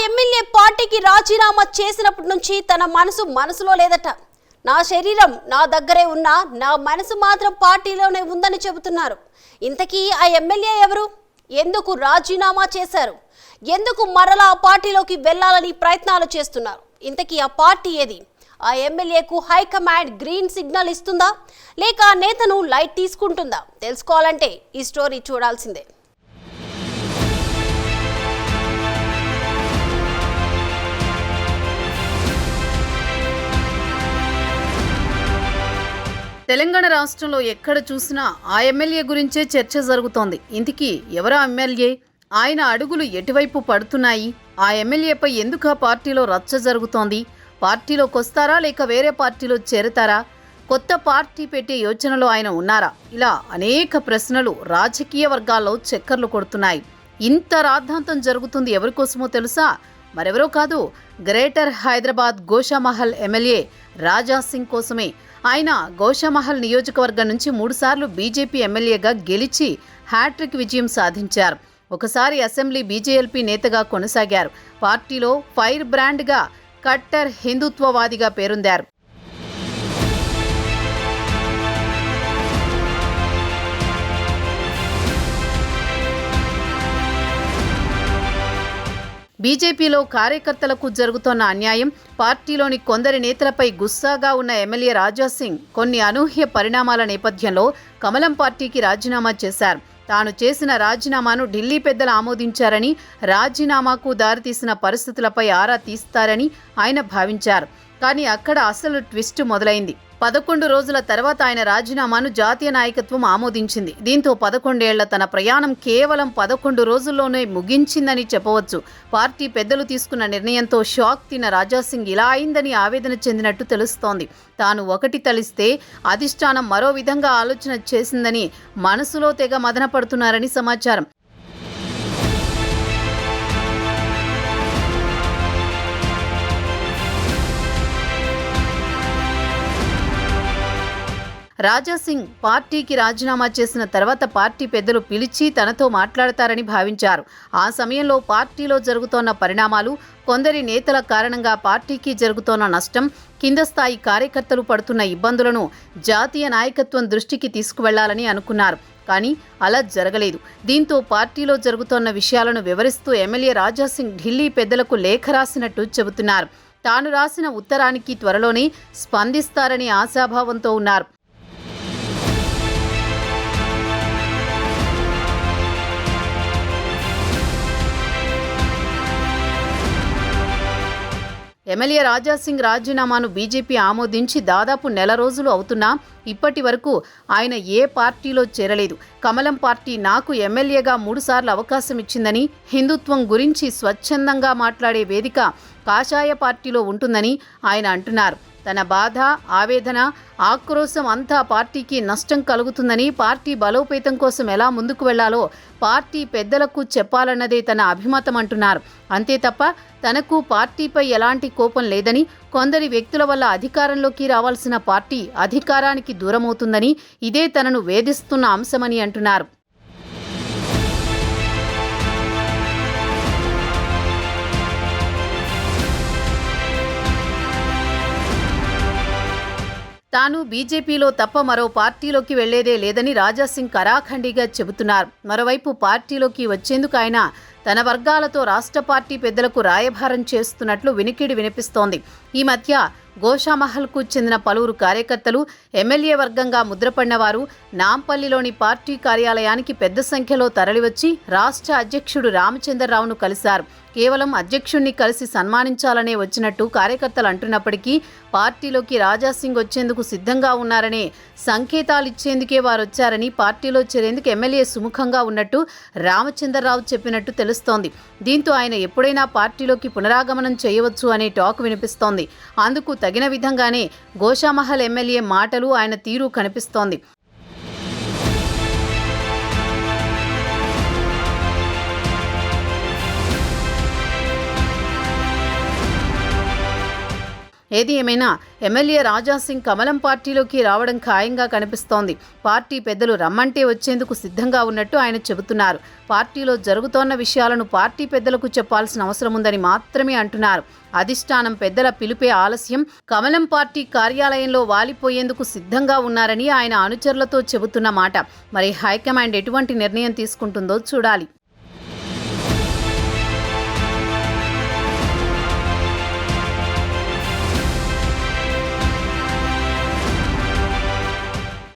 MLA పార్టీకి రాజీనామా చేసినప్పటి నుంచి తన మనసులో లేదట. నా శరీరం నా దగ్గరే ఉన్నా నా మనసు మాత్రం పార్టీలోనే ఉందని చెబుతున్నారు. ఇంతకీ ఆ ఎమ్మెల్యే ఎవరు? ఎందుకు రాజీనామా చేశారు? ఎందుకు మరలా ఆ పార్టీలోకి వెళ్లాలని ప్రయత్నాలు చేస్తున్నారు? ఇంతకీ ఆ పార్టీ ఏది? ఆ ఎమ్మెల్యేకు హైకమాండ్ గ్రీన్ సిగ్నల్ ఇస్తుందా లేక నేతను లైట్ తీసుకుంటుందా? తెలుసుకోవాలంటే ఈ స్టోరీ చూడాల్సిందే. తెలంగాణ రాష్ట్రంలో ఎక్కడ చూసినా ఆ ఎమ్మెల్యే గురించే చర్చ జరుగుతోంది. ఇంతకీ ఎవరా ఎమ్మెల్యే? ఆయన అడుగులు ఎటువైపు పడుతున్నాయి? ఆ ఎమ్మెల్యేపై ఎందుకు ఆ పార్టీలో రచ్చ జరుగుతోంది? పార్టీలోకి వస్తారా లేక వేరే పార్టీలో చేరతారా? కొత్త పార్టీ పెట్టే యోచనలో ఆయన ఉన్నారా? ఇలా అనేక ప్రశ్నలు రాజకీయ వర్గాల్లో చక్కర్లు కొడుతున్నాయి. ఇంత రాద్ధాంతం జరుగుతుంది ఎవరికోసమో తెలుసా? మరెవరో కాదు, గ్రేటర్ హైదరాబాద్ గోషామహల్ ఎమ్మెల్యే రాజాసింగ్ కోసమే. ఆయన గోషామహల్ నియోజకవర్గం నుంచి 3 సార్లు బీజేపీ ఎమ్మెల్యేగా గెలిచి హ్యాట్రిక్ విజయం సాధించారు. ఒకసారి అసెంబ్లీ బీజేఎల్పీ నేతగా కొనసాగారు. పార్టీలో ఫైర్ బ్రాండ్గా కట్టర్ హిందుత్వవాదిగా పేరొందారు. బీజేపీలో కార్యకర్తలకు జరుగుతోన్న అన్యాయం, పార్టీలోని కొందరి నేతలపై గుస్సాగా ఉన్న ఎమ్మెల్యే రాజాసింగ్ కొన్ని అనూహ్య పరిణామాల నేపథ్యంలో కమలం పార్టీకి రాజీనామా చేశారు. తాను చేసిన రాజీనామాను ఢిల్లీ పెద్దలు ఆమోదించారని, రాజీనామాకు దారితీసిన పరిస్థితులపై ఆరా తీస్తారని ఆయన భావించారు. కానీ అక్కడ అసలు ట్విస్ట్ మొదలైంది. 11 రోజుల తర్వాత ఆయన రాజీనామాను జాతీయ నాయకత్వం ఆమోదించింది. దీంతో 11 ఏళ్ల తన ప్రయాణం కేవలం 11 రోజుల్లోనే ముగించిందని చెప్పవచ్చు. పార్టీ పెద్దలు తీసుకున్న నిర్ణయంతో షాక్ తిన్న రాజాసింగ్ ఇలా అయిందని ఆవేదన చెందినట్టు తెలుస్తోంది. తాను ఒకటి తలిస్తే అధిష్టానం మరో విధంగా ఆలోచన చేసిందని మనసులో తెగ మదన పడుతున్నారని సమాచారం. రాజాసింగ్ పార్టీకి రాజీనామా చేసిన తర్వాత పార్టీ పెద్దలు పిలిచి తనతో మాట్లాడతారని భావించారు. ఆ సమయంలో పార్టీలో జరుగుతోన్న పరిణామాలు, కొందరి నేతల కారణంగా పార్టీకి జరుగుతోన్న నష్టం, కింద స్థాయి కార్యకర్తలు పడుతున్న ఇబ్బందులను జాతీయ నాయకత్వం దృష్టికి తీసుకువెళ్లాలని అనుకున్నారు. కానీ అలా జరగలేదు. దీంతో పార్టీలో జరుగుతోన్న విషయాలను వివరిస్తూ ఎమ్మెల్యే రాజాసింగ్ ఢిల్లీ పెద్దలకు లేఖ రాసినట్టు చెబుతున్నారు. తాను రాసిన ఉత్తరానికి త్వరలోనే స్పందిస్తారని ఆశాభావంతో ఉన్నారు. ఎమ్మెల్యే రాజాసింగ్ రాజీనామాను బీజేపీ ఆమోదించి దాదాపు నెల రోజులు అవుతున్నా ఇప్పటి వరకు ఆయన ఏ పార్టీలో చేరలేదు. కమలం పార్టీ నాకు ఎమ్మెల్యేగా 3 సార్లు అవకాశం ఇచ్చిందని, హిందుత్వం గురించి స్వచ్ఛందంగా మాట్లాడే వేదిక కాషాయ పార్టీలో ఉంటుందని ఆయన అంటున్నారు. తన బాధ, ఆవేదన, ఆక్రోశం అంతా పార్టీకి నష్టం కలుగుతుందని, పార్టీ బలోపేతం కోసం ఎలా ముందుకు వెళ్లాలో పార్టీ పెద్దలకు చెప్పాలన్నదే తన అభిమతం అంటున్నారు. అంతే తప్ప తనకు పార్టీపై ఎలాంటి కోపం లేదని, కొందరి వ్యక్తుల వల్ల అధికారంలోకి రావాల్సిన పార్టీ అధికారానికి దూరమవుతుందని, ఇదే తనను వేధిస్తున్న అంశమని అంటున్నారు. తాను బీజేపీలో తప్ప మరో పార్టీలోకి వెళ్లేదే లేదని రాజాసింగ్ కరాఖండిగా చెబుతున్నారు. మరోవైపు పార్టీలోకి వచ్చేందుకు ఆయన తన వర్గాలతో రాష్ట్ర పార్టీ పెద్దలకు రాయభారం చేస్తున్నట్లు వినికిడి వినిపిస్తోంది. ఈ మధ్య గోషామహల్కు చెందిన పలువురు కార్యకర్తలు, ఎమ్మెల్యే వర్గంగా ముద్రపడిన వారు నాంపల్లిలోని పార్టీ కార్యాలయానికి పెద్ద సంఖ్యలో తరలివచ్చి రాష్ట్ర అధ్యక్షుడు రామచంద్రరావును కలిశారు. కేవలం అధ్యక్షుణ్ణి కలిసి సన్మానించాలనే వచ్చినట్టు కార్యకర్తలు అంటున్నప్పటికీ పార్టీలోకి రాజాసింగ్ వచ్చేందుకు సిద్ధంగా ఉన్నారనే సంకేతాలిచ్చేందుకే వారొచ్చారని, పార్టీలో చేరేందుకు ఎమ్మెల్యే సుముఖంగా ఉన్నట్టు రామచంద్రరావు చెప్పినట్టు తెలుస్తోంది. దీంతో ఆయన ఎప్పుడైనా పార్టీలోకి పునరాగమనం చేయవచ్చు అనే టాక్ వినిపిస్తోంది. అందుకు తగిన విధంగానే గోషామహల్ ఎమ్మెల్యే మాటలు, ఆయన తీరు కనిపిస్తోంది. ఏది ఏమైనా ఎమ్మెల్యే రాజాసింగ్ కమలం పార్టీలోకి రావడం ఖాయంగా కనిపిస్తోంది. పార్టీ పెద్దలు రమ్మంటే వచ్చేందుకు సిద్ధంగా ఉన్నట్టు ఆయన చెబుతున్నారు. పార్టీలో జరుగుతోన్న విషయాలను పార్టీ పెద్దలకు చెప్పాల్సిన అవసరం ఉందని మాత్రమే అంటున్నారు. అధిష్టానం పెద్దల పిలుపే ఆలస్యం, కమలం పార్టీ కార్యాలయంలో వాలిపోయేందుకు సిద్ధంగా ఉన్నారని ఆయన అనుచరులతో చెబుతున్న మాట. మరి హైకమాండ్ ఎటువంటి నిర్ణయం తీసుకుంటుందో చూడాలి.